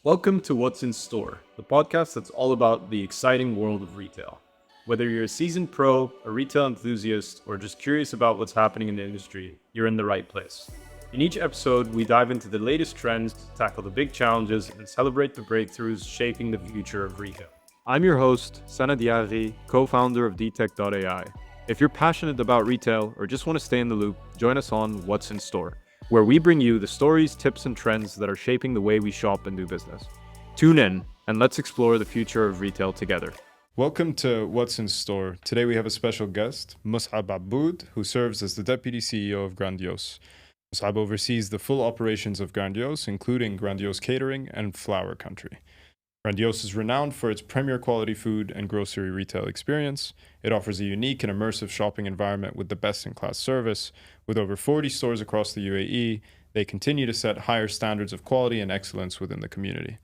Welcome to What's in Store, the podcast that's all about the exciting world of retail. Whether you're a seasoned pro, a retail enthusiast, or just curious about what's happening in the industry, you're in the right place. In each episode, we dive into the latest trends, tackle the big challenges, and celebrate the breakthroughs shaping the future of retail. I'm your host, Sana Diari, co-founder of dtech.ai. If you're passionate about retail or just want to stay in the loop, join us on What's in Store, where we bring you the stories, tips, and trends that are shaping the way we shop and do business. Tune in and let's explore the future of retail together. Welcome to What's in Store. Today we have a special guest, Mussaab Aboud, who serves as the Deputy CEO of Grandiose. Mussaab oversees the full operations of Grandiose, including Grandiose Catering and Flower Country. Grandiose is renowned for its premier quality food and grocery retail experience. It offers a unique and immersive shopping environment with the best-in-class service. With over 40 stores across the UAE, they continue to set higher standards of quality and excellence within the community.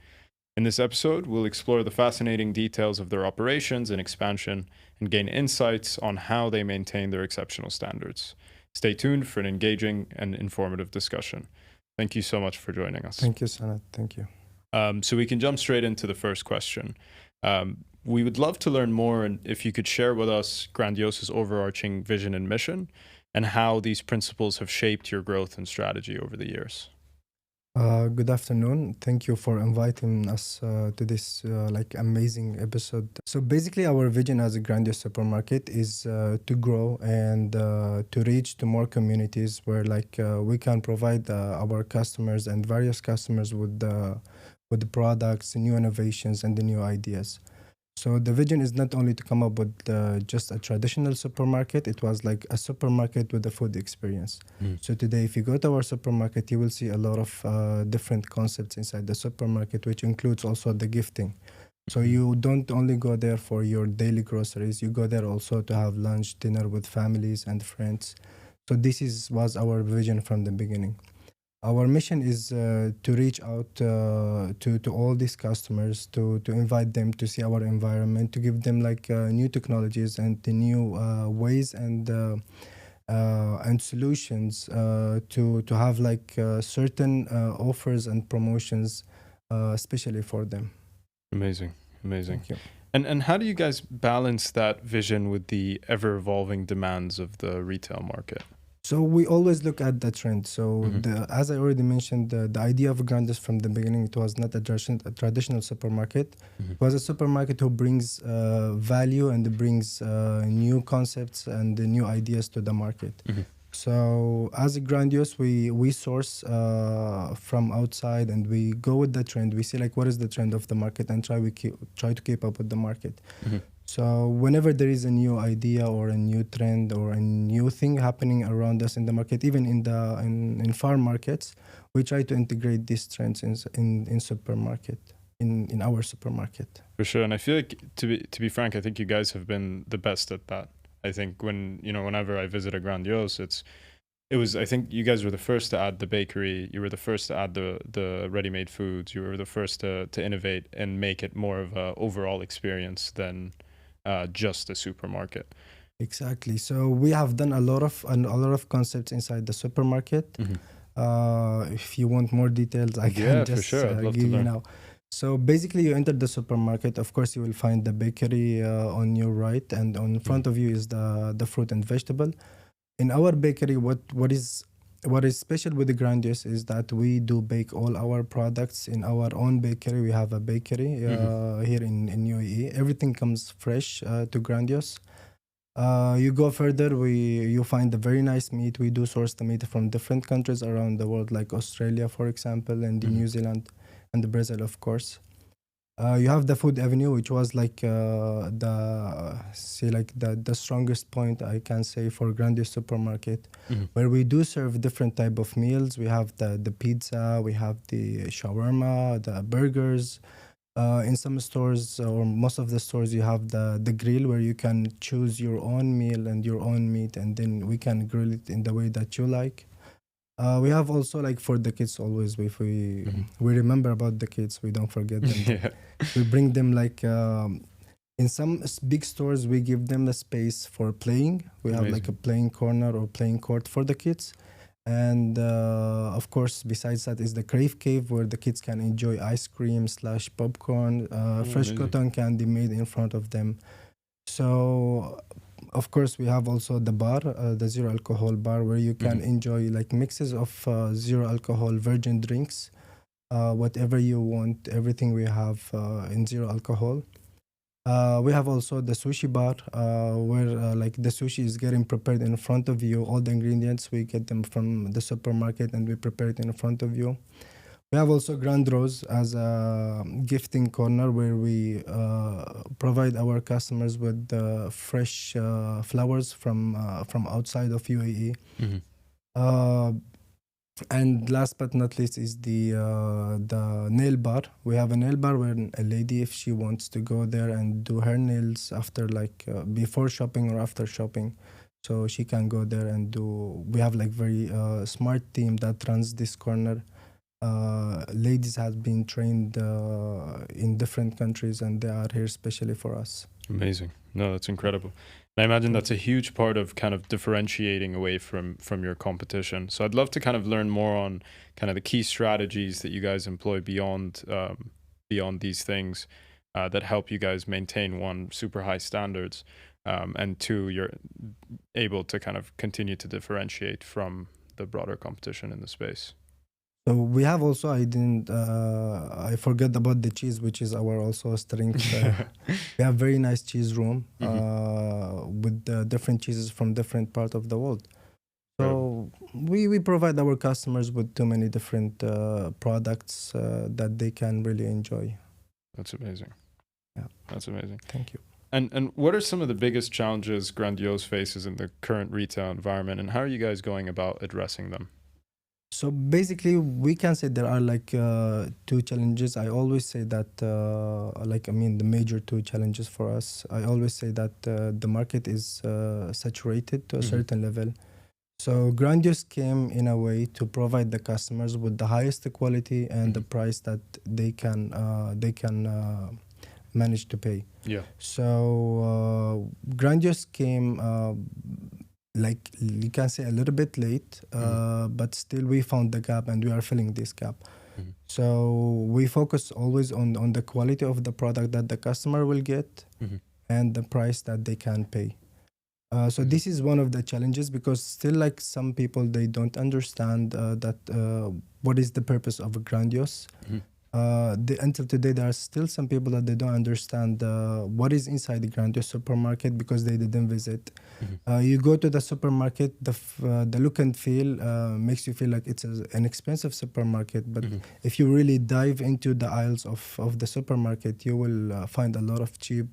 In this episode, we'll explore the fascinating details of their operations and expansion and gain insights on how they maintain their exceptional standards. Stay tuned for an engaging and informative discussion. Thank you so much for joining us. Thank you, Sanat. Thank you. So we can jump straight into the first question. We would love to learn more, and if you could share with us Grandiose's overarching vision and mission, and how these principles have shaped your growth and strategy over the years. Good afternoon. Thank you for inviting us to this amazing episode. So basically, our vision as a Grandiose supermarket is to grow and to reach to more communities where we can provide our customers and various customers with the products, new innovations, and the new ideas. So the vision is not only to come up with just a traditional supermarket, it was like a supermarket with a food experience. So today, if you go to our supermarket, you will see a lot of different concepts inside the supermarket, which includes also the gifting. So you don't only go there for your daily groceries, you go there also to have lunch, dinner with families and friends. So was our vision from the beginning. Our mission is to reach out to all these customers, to invite them to see our environment, to give them new technologies and the new ways and solutions to have certain offers and promotions, especially for them. Amazing. Thank you. And how do you guys balance that vision with the ever-evolving demands of the retail market? So we always look at the trend. So as I already mentioned, the idea of Grandiose from the beginning, it was not a traditional supermarket. It was a supermarket who brings value and brings new concepts and new ideas to the market. So as a Grandiose, we source from outside and we go with the trend. We see what is the trend of the market and try to keep up with the market. So whenever there is a new idea or a new trend or a new thing happening around us in the market, even in farm markets, we try to integrate these trends in supermarket, in our supermarket. For sure, and I feel like to be frank, I think you guys have been the best at that. I think whenever I visit a Grandiose, I think you guys were the first to add the bakery. You were the first to add the ready-made foods. You were the first to innovate and make it more of an overall experience than just a supermarket. Exactly. So we have done a lot of concepts inside the supermarket. If you want more details, I can just for sure. I'd love give to you learn. now. So basically, you enter the supermarket. Of course, you will find the bakery on your right, and on front of you is the fruit and vegetable. In our bakery, what is special with the Grandiose is that we do bake all our products in our own bakery. We have a bakery here in UAE. Everything comes fresh to Grandiose. You go further, you find a very nice meat. We do source the meat from different countries around the world, like Australia, for example, and New Zealand, and Brazil, of course. You have the food avenue, which was the strongest point I can say for Grandiose supermarket, where we do serve different type of meals. We have the pizza, we have the shawarma, the burgers. In some stores or most of the stores, you have the grill where you can choose your own meal and your own meat, and then we can grill it in the way that you like. We have also for the kids always, if we remember about the kids, we don't forget them. We bring them in some big stores, we give them a space for playing. We have a playing corner or playing court for the kids. And of course, besides that is the Crave Cave, where the kids can enjoy ice cream slash popcorn, Oh, fresh amazing. cotton candy made in front of them. So, of course, we have also the bar, the zero alcohol bar, where you can enjoy like mixes of zero alcohol virgin drinks, whatever you want, everything we have in zero alcohol. We have also the sushi bar, where like the sushi is getting prepared in front of you. All the ingredients we get them from the supermarket, and we prepare it in front of you. We have also Grandiose as a gifting corner, where we provide our customers with fresh flowers from outside of UAE. Mm-hmm. Uh, and last but not least is the nail bar. We have a nail bar where a lady, if she wants to go there and do her nails after like before shopping or after shopping, so she can go there and do. We have like very smart team that runs this corner. Ladies have been trained in different countries, and they are here especially for us. Amazing. No, that's incredible. And I imagine that's a huge part of kind of differentiating away from your competition. So I'd love to kind of learn more on kind of the key strategies that you guys employ beyond these things that help you guys maintain, one, super high standards, and two, you're able to kind of continue to differentiate from the broader competition in the space. So we have also, I forgot about the cheese, which is our also strength. We have very nice cheese room with different cheeses from different part of the world. So we provide our customers with too many different products that they can really enjoy. That's amazing. Yeah. That's amazing. Thank you. And what are some of the biggest challenges Grandiose faces in the current retail environment, and how are you guys going about addressing them? So basically, we can say there are like two challenges. I always say that, the major two challenges for us. I always say that the market is saturated to a certain level. So Grandiose came in a way to provide the customers with the highest quality and the price that they can manage to pay. Yeah. So Grandiose came like you can say a little bit late, but still we found the gap and we are filling this gap. So we focus always on the quality of the product that the customer will get and the price that they can pay. So this is one of the challenges, because still like some people, they don't understand that what is the purpose of a Grandiose. Until today, there are still some people that they don't understand what is inside the Grandiose supermarket, because they didn't visit. You go to the supermarket, the look and feel makes you feel like it's an expensive supermarket. But if you really dive into the aisles of the supermarket, you will find a lot of cheap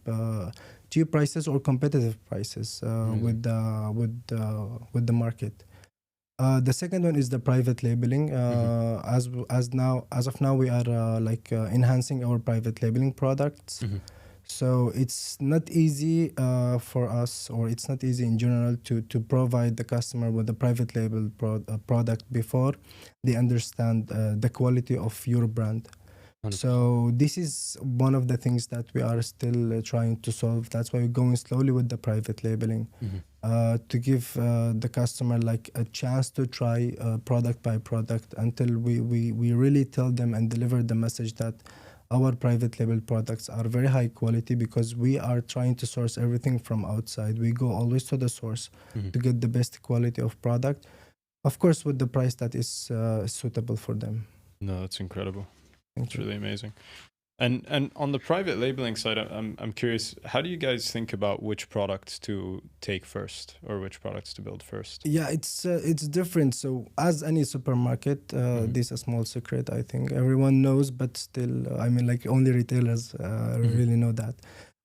prices or competitive prices with the market. The second one is the private labeling. As of now, we are enhancing our private labeling products. So it's not easy for us, or it's not easy in general to provide the customer with a private label product before they understand the quality of your brand. 100%. So this is one of the things that we are still trying to solve. That's why we're going slowly with the private labeling, to give the customer like a chance to try product by product until we really tell them and deliver the message that our private label products are very high quality, because we are trying to source everything from outside. We go always to the source to get the best quality of product, of course, with the price that is suitable for them. No, that's incredible. Thank It's you. really amazing. And on the private labeling side, I'm curious, how do you guys think about which products to take first, or which products to build first? Yeah, it's different. So as any supermarket, this is a small secret. I think everyone knows, but still, like only retailers really know that.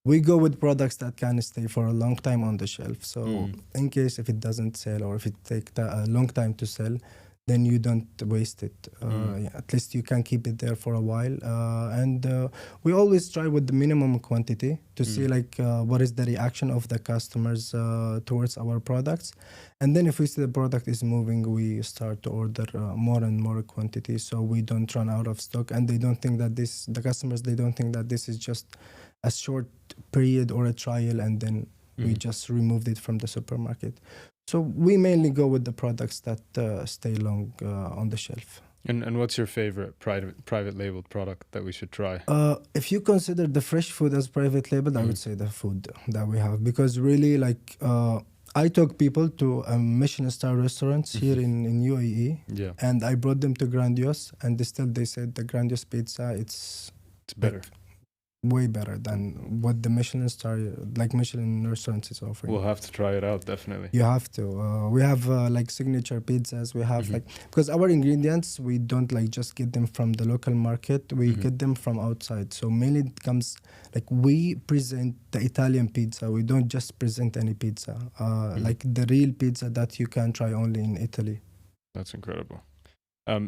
We go with products that can stay for a long time on the shelf. So in case if it doesn't sell, or if it takes a long time to sell, then you don't waste it. At least you can keep it there for a while. And we always try with the minimum quantity to see like what is the reaction of the customers towards our products. And then if we see the product is moving, we start to order more and more quantity, so we don't run out of stock. And they don't think that the customers, they don't think that this is just a short period or a trial, and then we just removed it from the supermarket. So we mainly go with the products that stay long on the shelf. And what's your favorite private labeled product that we should try? If you consider the fresh food as private label, I would say the food that we have, because really, like, I took people to Michelin star restaurants here in UAE, Yeah, and I brought them to Grandiose, and they said the Grandiose pizza, it's better. like way better than what the Michelin star, like Michelin restaurants, is offering. We'll have to try it out, definitely. You have to. We have like signature pizzas. We have like, because our ingredients, we don't like just get them from the local market. We get them from outside. So mainly it comes like, we present the Italian pizza. We don't just present any pizza. Like the real pizza that you can try only in Italy. That's incredible.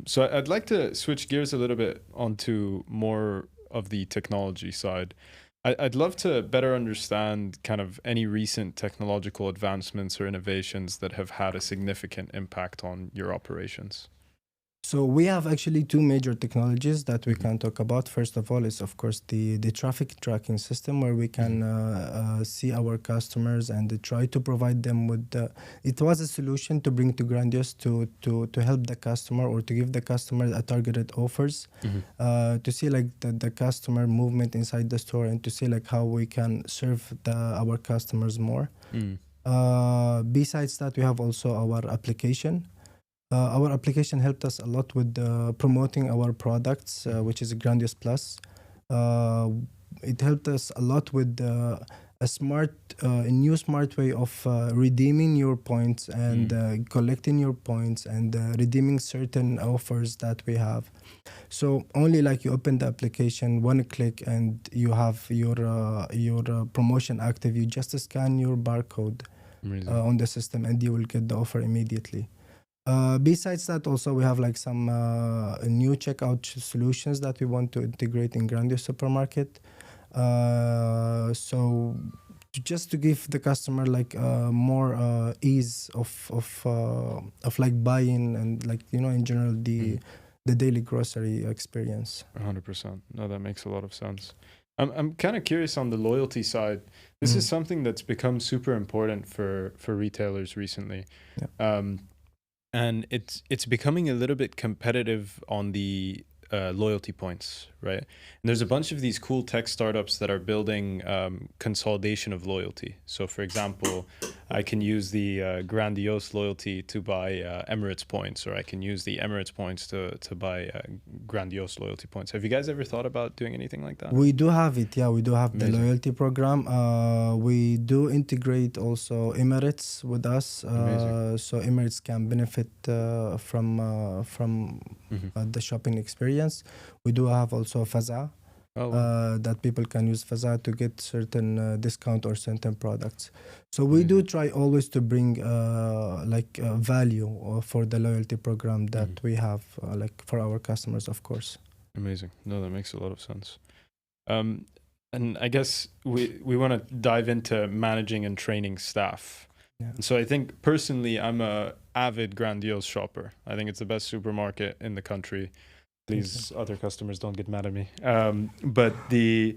So I'd like to switch gears a little bit onto more of the technology side. I'd love to better understand kind of any recent technological advancements or innovations that have had a significant impact on your operations. So we have actually two major technologies that we can talk about. First of all is, of course, the traffic tracking system, where we can see our customers and try to provide them with it was a solution to bring to Grandiose to help the customer, or to give the customer a targeted offers, to see like the customer movement inside the store, and to see like how we can serve our customers more. Besides that, we have also our application. Our application helped us a lot with promoting our products, which is Grandiose Plus. It helped us a lot with a new smart way of redeeming your points and collecting your points and redeeming certain offers that we have. So only like you open the application, one click, and you have your promotion active. You just scan your barcode on the system, and you will get the offer immediately. Besides that, also we have like some new checkout solutions that we want to integrate in Grandiose supermarket. So just to give the customer like more ease of like buying, and like, you know, in general the daily grocery experience. 100%. No, that makes a lot of sense. I'm kind of curious on the loyalty side. This is something that's become super important for retailers recently. Yeah. And it's becoming a little bit competitive on the loyalty points, right? And there's a bunch of these cool tech startups that are building consolidation of loyalty. So, for example, I can use the Grandiose loyalty to buy Emirates points, or I can use the Emirates points to buy Grandiose loyalty points. Have you guys ever thought about doing anything like that? We do have it, yeah. We do have Amazing. the loyalty program. We do integrate also Emirates with us, so Emirates can benefit from the shopping experience. We do have also Faza, that people can use Faza to get certain discount or certain products. So we do try always to bring value for the loyalty program that we have, like for our customers, of course. Amazing. No, that makes a lot of sense. And I guess we want to dive into managing and training staff. Yeah. And so I think personally, I'm a avid Grandiose shopper. I think it's the best supermarket in the country. Please, other customers, don't get mad at me. But the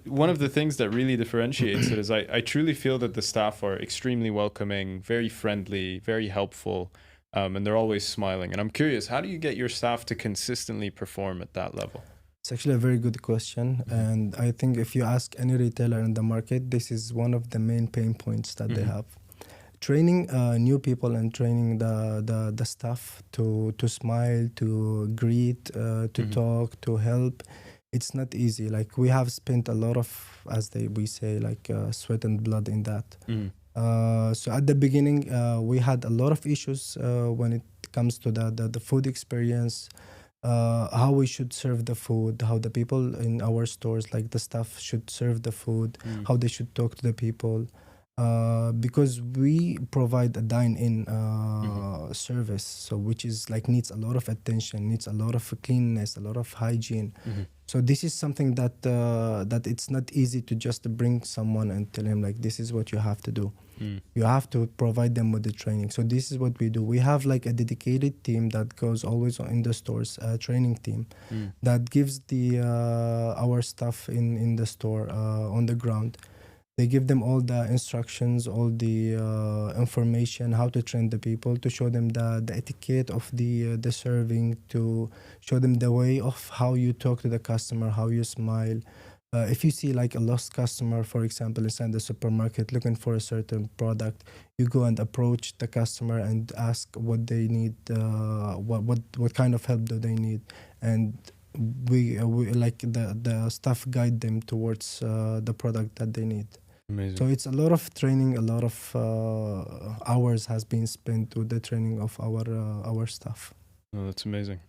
one of the things that really differentiates it is I truly feel that the staff are extremely welcoming, very friendly, very helpful, and they're always smiling. And I'm curious, how do you get your staff to consistently perform at that level? It's actually a very good question. And I think if you ask any retailer in the market, this is one of the main pain points that they have. Training new people and training the staff to smile, to greet, to talk, to help, it's not easy. Like, we have spent a lot of, we say, like sweat and blood in that. So at the beginning, we had a lot of issues when it comes to the food experience, how we should serve the food, how the people in our stores, like the staff, should serve the food, how they should talk to the people. Because we provide a dine-in service, so which is like needs a lot of attention, needs a lot of cleanliness, a lot of hygiene. So this is something that it's not easy to just bring someone and tell him like, this is what you have to do. You have to provide them with the training. So this is what we do. We have like a dedicated team that goes always in the stores, a training team that gives our staff in the store on the ground They give them all the instructions, all the information, how to train the people, to show them the etiquette of the serving, to show them the way of how you talk to the customer, how you smile. If you see like a lost customer, for example, inside the supermarket looking for a certain product, you go and approach the customer and ask what they need, what kind of help do they need, and we like the staff guide them towards the product that they need. So Amazing. it's a lot of training, a lot of hours has been spent with the training of our staff. Oh, that's amazing.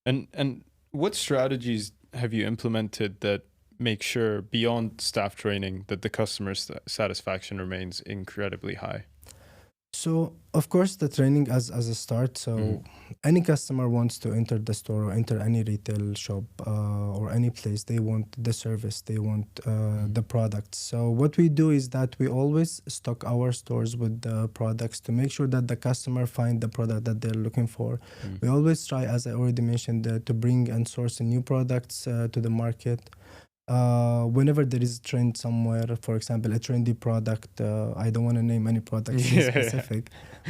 And what strategies have you implemented that make sure beyond staff training that the customer satisfaction remains incredibly high? So of course the training as a start. So any customer wants to enter the store or enter any retail shop or any place, they want the service, they want the products. So what we do is that we always stock our stores with the products to make sure that the customer find the product that they're looking for. We always try, as I already mentioned, to bring and source new products to the market. Whenever there is a trend somewhere, for example, a trendy product, I don't want to name any product in specific,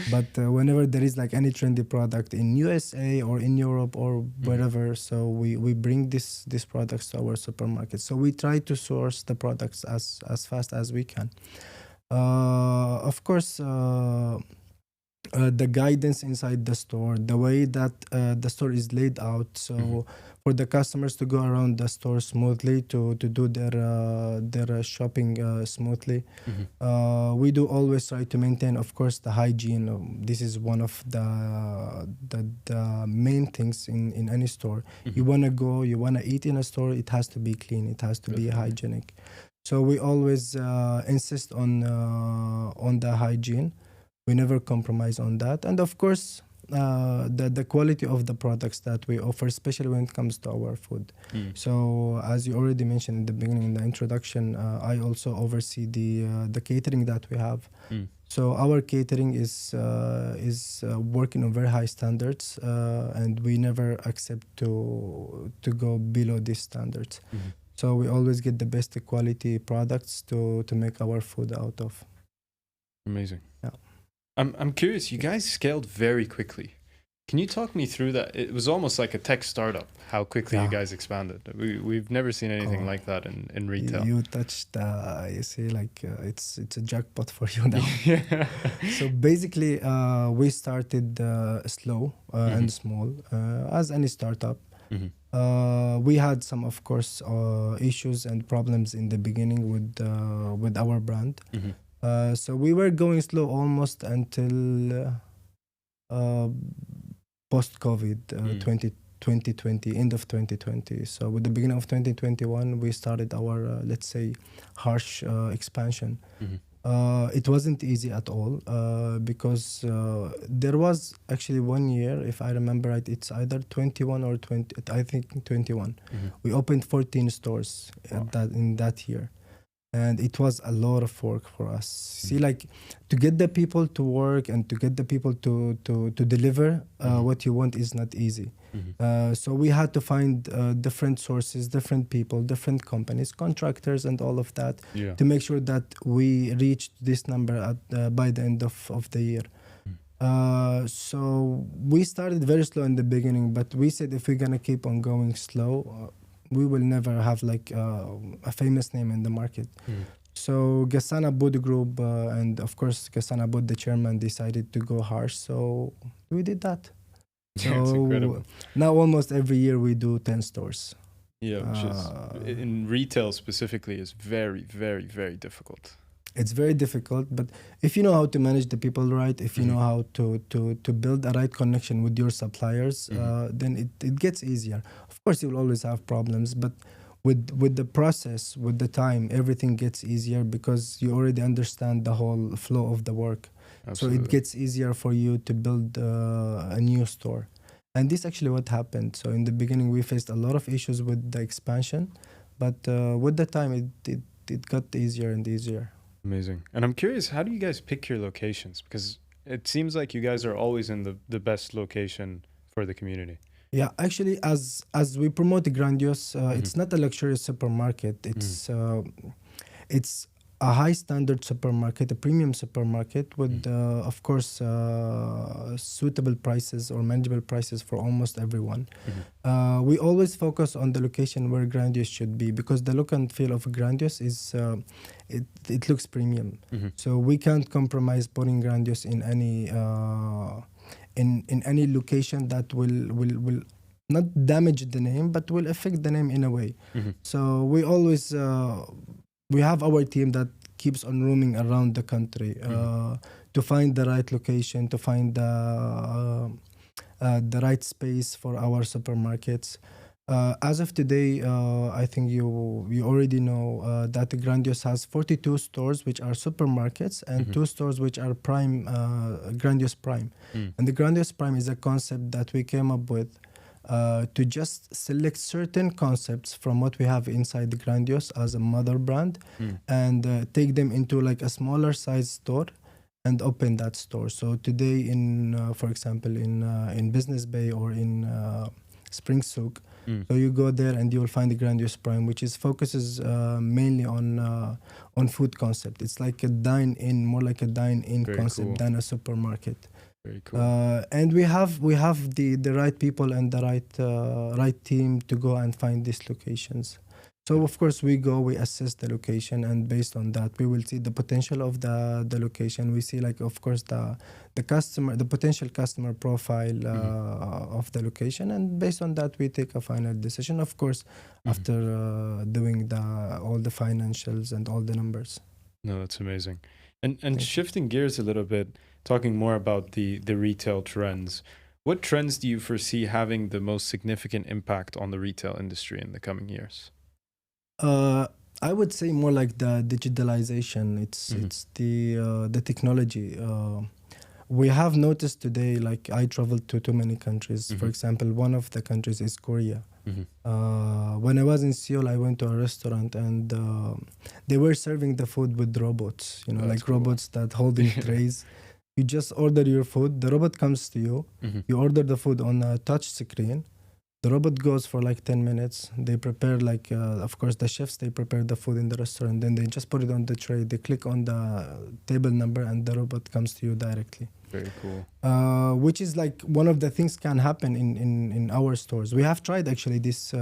but whenever there is like any trendy product in USA or in Europe or wherever, so we bring these products to our supermarket. So we try to source the products as fast as we can. Of course, the guidance inside the store, the way that the store is laid out, so for the customers to go around the store smoothly, to do their shopping smoothly. We do always try to maintain, of course, the hygiene. This is one of the main things in any store. You want to go, you want to eat in a store, it has to be clean, it has to be hygienic. So we always insist on the hygiene. We never compromise on that. And of course, the quality of the products that we offer, especially when it comes to our food. So as you already mentioned in the beginning, in the introduction, I also oversee the catering that we have. So our catering is working on very high standards, and we never accept to go below these standards. So we always get the best quality products to make our food out of. Amazing. Yeah. I'm curious, you guys scaled very quickly. Can you talk me through that? It was almost like a tech startup, how quickly you guys expanded. We've never seen anything like that in retail. You touched, you see, like it's a jackpot for you now. So basically, we started slow and small, as any startup. We had some, of course, issues and problems in the beginning with our brand. So we were going slow almost until post-COVID, 2020, end of 2020. So with the beginning of 2021, we started our, let's say, harsh expansion. It wasn't easy at all because there was actually 1 year, if I remember right, it's either 21 or 20, I think 21. We opened 14 stores in that year. And it was a lot of work for us. See, like to get the people to work and to get the people to deliver what you want is not easy. So we had to find different sources, different people, different companies, contractors, and all of that to make sure that we reached this number by the end of the year. So we started very slow in the beginning, but we said if we're gonna keep on going slow, we will never have like a famous name in the market. So Mussaab Aboud group and of course Mussaab Aboud, the chairman, decided to go harsh. So we did that. So it's incredible. Now almost every year we do 10 stores. Yeah, which is in retail specifically is very, very, very difficult. It's very difficult, but if you know how to manage the people right, if you know how to build a right connection with your suppliers, then it gets easier. Of course, you will always have problems, but with the process, with the time, everything gets easier because you already understand the whole flow of the work. Absolutely. So it gets easier for you to build a new store. And this is actually what happened. So in the beginning, we faced a lot of issues with the expansion, but with the time, it got easier and easier. Amazing. And I'm curious, how do you guys pick your locations? Because it seems like you guys are always in the best location for the community. Yeah, actually, as we promote Grandiose, it's not a luxurious supermarket. It's a high standard supermarket, a premium supermarket with, of course, suitable prices or manageable prices for almost everyone. We always focus on the location where Grandiose should be, because the look and feel of Grandiose is it looks premium. So we can't compromise putting Grandiose in any in any location that will not damage the name, but will affect the name in a way. So we always we have our team that keeps on roaming around the country to find the right location, to find the right space for our supermarkets. As of today, I think you already know that Grandiose has 42 stores which are supermarkets and 2 stores which are prime, Grandiose Prime. And the Grandiose Prime is a concept that we came up with to just select certain concepts from what we have inside the Grandiose as a mother brand and take them into like a smaller size store and open that store. So today in, for example, in Business Bay or in Spring Souk, so you go there and you will find the Grandiose Prime, which is focuses mainly on food concept. It's like a dine-in, more like a dine-in Very concept cool. than a supermarket. Very cool. And we have the right people and the right team to go and find these locations. So of course we assess the location, and based on that we will see the potential of the location. We see, like, of course the customer, the potential customer profile of the location, and based on that we take a final decision, of course, after doing all the financials and all the numbers. No, that's amazing. And shifting gears a little bit, talking more about the retail trends, what trends do you foresee having the most significant impact on the retail industry in the coming years? I would say more like the digitalization. It's the technology. We have noticed today, like, I traveled to too many countries. For example, one of the countries is Korea. When I was in Seoul, I went to a restaurant and they were serving the food with robots, you know, That's like cool. robots that holding trays. You just order your food, the robot comes to you, you order the food on a touch screen. The robot goes for like 10 minutes. They prepare, like, of course, the chefs, they prepare the food in the restaurant. Then they just put it on the tray. They click on the table number and the robot comes to you directly. Very cool. Which is like one of the things can happen in our stores. We have tried actually this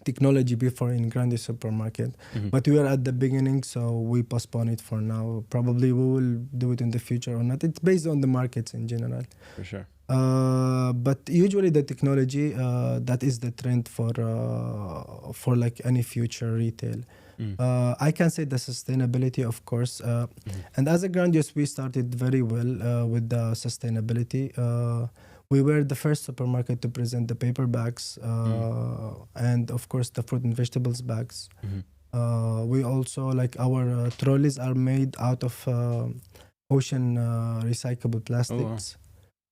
technology before in Grandiose supermarket, but we are at the beginning, so we postpone it for now. Probably we will do it in the future or not. It's based on the markets in general. For sure. But usually the technology that is the trend for like any future retail. I can say the sustainability, of course, and as a Grandiose we started very well with the sustainability. We were the first supermarket to present the paper bags and of course the fruit and vegetables bags. We also, like, our trolleys are made out of ocean recyclable plastics.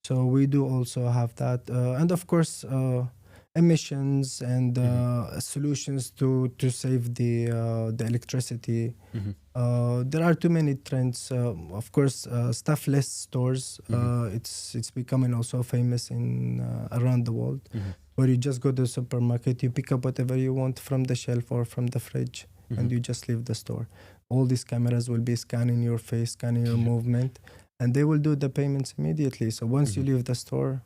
So we do also have that, and of course emissions and solutions to save the electricity. There are too many trends. Of course, staffless stores. It's becoming also famous in around the world, where you just go to the supermarket, you pick up whatever you want from the shelf or from the fridge, and you just leave the store. All these cameras will be scanning your face, scanning your movement, and they will do the payments immediately. So once you leave the store,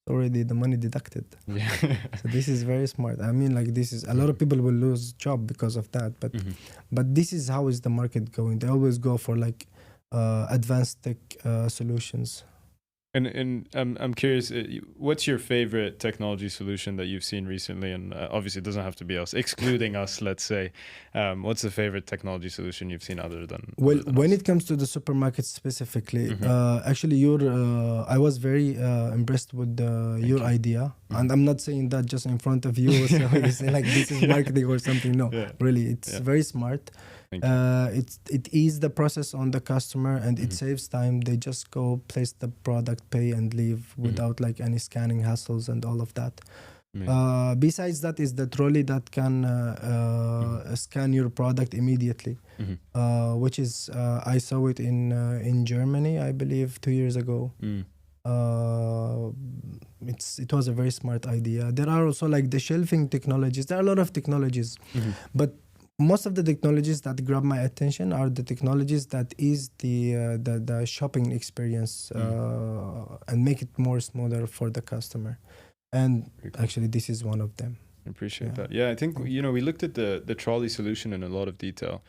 already the money deducted. Yeah. So this is very smart. I mean, like, this is, a lot of people will lose job because of that, but this is how is the market going. They always go for like advanced tech solutions. And I'm curious, what's your favorite technology solution that you've seen recently? And obviously, it doesn't have to be us, excluding us, let's say. What's the favorite technology solution you've seen other than? Well, when it comes to the supermarket specifically, actually, I was very impressed with your idea, and I'm not saying that just in front of you. So you say like this is marketing or something. No, really, it's very smart. It eases the process on the customer and it saves time. They just go place the product, pay and leave without like any scanning hassles and all of that. Besides that is the trolley that can scan your product immediately, which is I saw it in Germany, I believe 2 years ago. It was a very smart idea. There are also like the shelving technologies. There are a lot of technologies, but most of the technologies that grab my attention are the technologies that is the shopping experience and make it more smoother for the customer. And Very cool. actually, this is one of them. I appreciate Yeah. that. Yeah, I think, Thank you know, we looked at the trolley solution in a lot of detail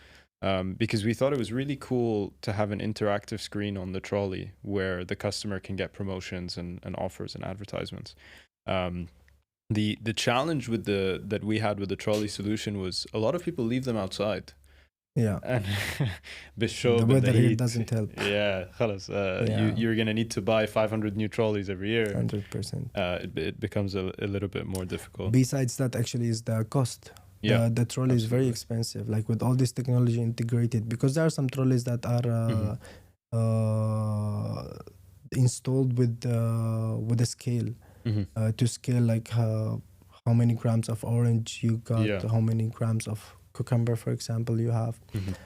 because we thought it was really cool to have an interactive screen on the trolley where the customer can get promotions and offers and advertisements. The challenge with that we had with the trolley solution was a lot of people leave them outside. Yeah. And The بالشوب and the weather here heat. doesn't help. Yeah, خلاص. Yeah. You're gonna need to buy 500 new trolleys every year. 100%. It becomes a little bit more difficult. Besides that, actually, is the cost. Yeah, The trolley is very absolutely. expensive, like with all this technology integrated, because there are some trolleys that are installed with a scale to scale like how many grams of orange you got, Yeah. how many grams of cucumber, for example, you have.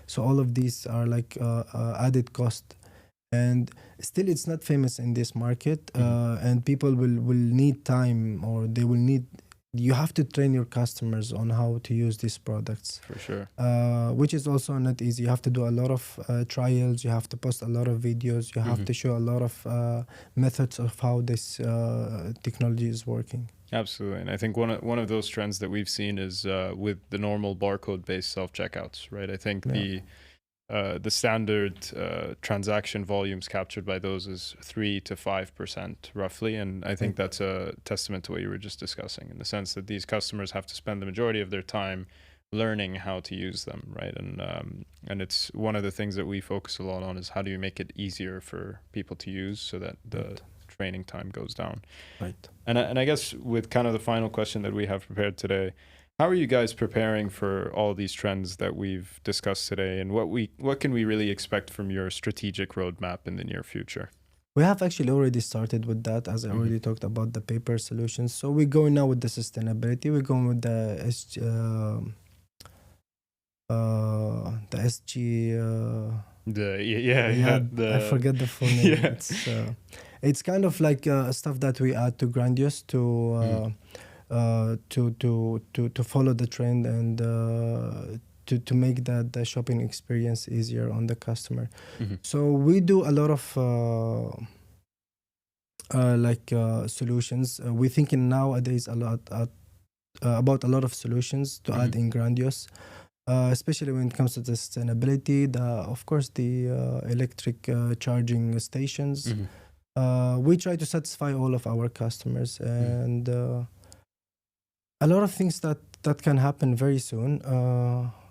So all of these are like added cost, and still it's not famous in this market. And people will need time, or they will need. You have to train your customers on how to use these products, For sure. which is also not easy. You have to do a lot of trials. You have to post a lot of videos. You have to show a lot of methods of how this technology is working. Absolutely. And I think one of those trends that we've seen is with the normal barcode-based self-checkouts, right? I think the standard transaction volumes captured by those is 3 to 5% roughly. And I think that's a testament to what you were just discussing, in the sense that these customers have to spend the majority of their time learning how to use them, right? And it's one of the things that we focus a lot on is how do you make it easier for people to use so that the training time goes down. Right. And I guess with kind of the final question that we have prepared today, how are you guys preparing for all these trends that we've discussed today, and what can we really expect from your strategic roadmap in the near future? We have actually already started with that, as I already talked about the paper solutions. So we're going now with the sustainability. We're going with the SG. I forget the full name. It's kind of like stuff that we add to Grandiose to follow the trend and to make the shopping experience easier on the customer. So we do a lot of solutions. We're thinking nowadays a lot about a lot of solutions to add in Grandiose. Especially when it comes to the sustainability, of course the electric charging stations. We try to satisfy all of our customers, and a lot of things that can happen very soon.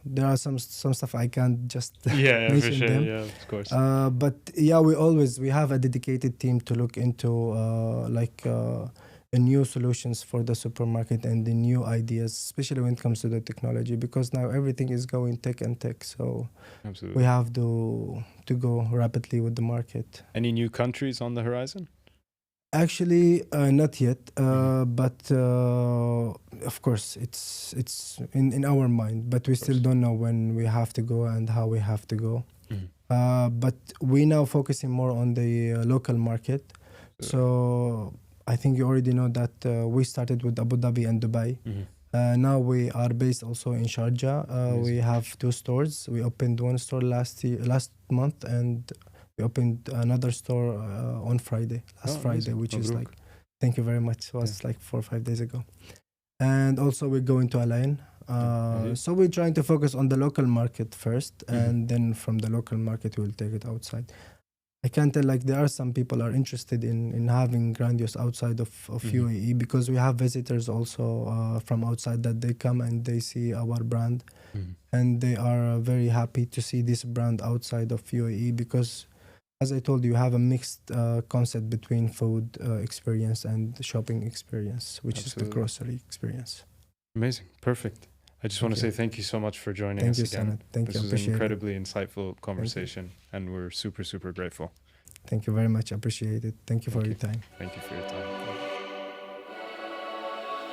There are some stuff I can't just mention for sure. them. Yeah, of course. But yeah, we have a dedicated team to look into new solutions for the supermarket and the new ideas, especially when it comes to the technology, because now everything is going tech. So Absolutely. we have to go rapidly with the market. Any new countries on the horizon? Actually, not yet. But of course, it's in our mind. But we still don't know when we have to go and how we have to go. But we now focusing more on the local market. So I think you already know that we started with Abu Dhabi and Dubai. Now we are based also in Sharjah. We have 2 stores. We opened 1 store last month, and we opened another store on Friday, last Friday, which is like, thank you very much. It was like 4 or 5 days ago. And also we're going to Al-Ain. So we're trying to focus on the local market first, and then from the local market we'll take it outside. I can tell, like, there are some people are interested in having Grandiose outside of UAE, because we have visitors also from outside that they come and they see our brand, and they are very happy to see this brand outside of UAE, because as I told you, have a mixed concept between food experience and shopping experience, which is the grocery experience. Amazing. Perfect. I just want to say thank you so much for joining us again. Thank you. This was an incredibly insightful conversation, and we're super, super grateful. Thank you very much. Appreciate it. Thank you for your time. Thank you for your time.